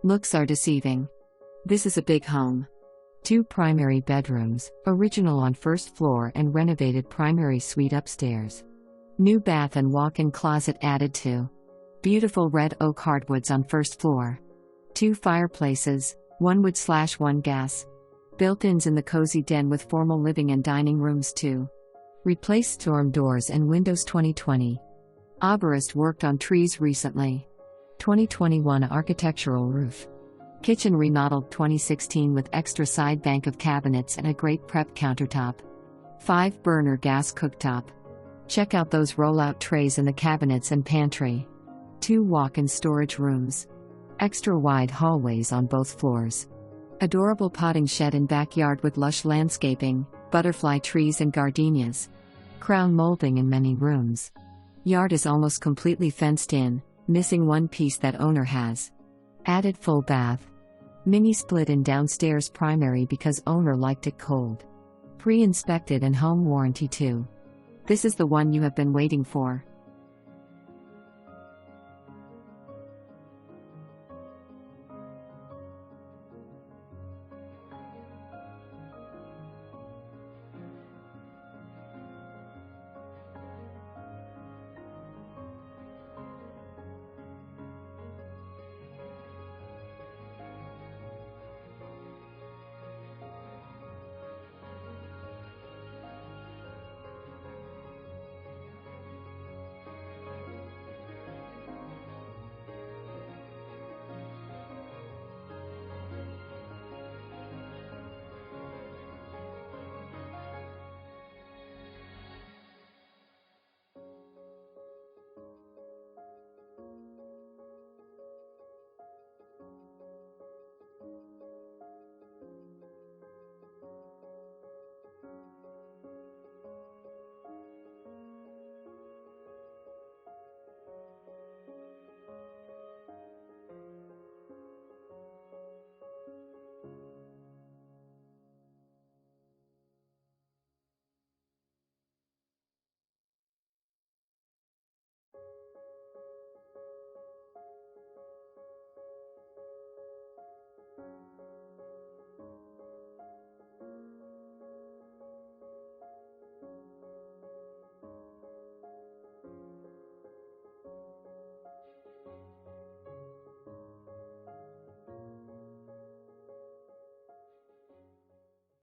Looks are deceiving. This is a big home. 2 primary bedrooms, original on first floor and renovated primary suite upstairs. New bath and walk-in closet added to. Beautiful red oak hardwoods on first floor. 2 fireplaces, 1 wood/1 gas. Built-ins in the cozy den with formal living and dining rooms too. Replaced storm doors and windows 2020. Aborist worked on trees recently. 2021 architectural roof. Kitchen remodeled 2016 with extra side bank of cabinets and a great prep countertop. 5-burner gas cooktop. Check out those rollout trays in the cabinets and pantry. 2 walk-in storage rooms. Extra wide hallways on both floors. Adorable potting shed in backyard with lush landscaping, butterfly trees and gardenias. Crown molding in many rooms. Yard is almost completely fenced in, missing one piece that owner has. Added full bath. Minisplit in downstairs primary because owner liked it cold. Pre-inspected and home warranty too. This is the one you have been waiting for.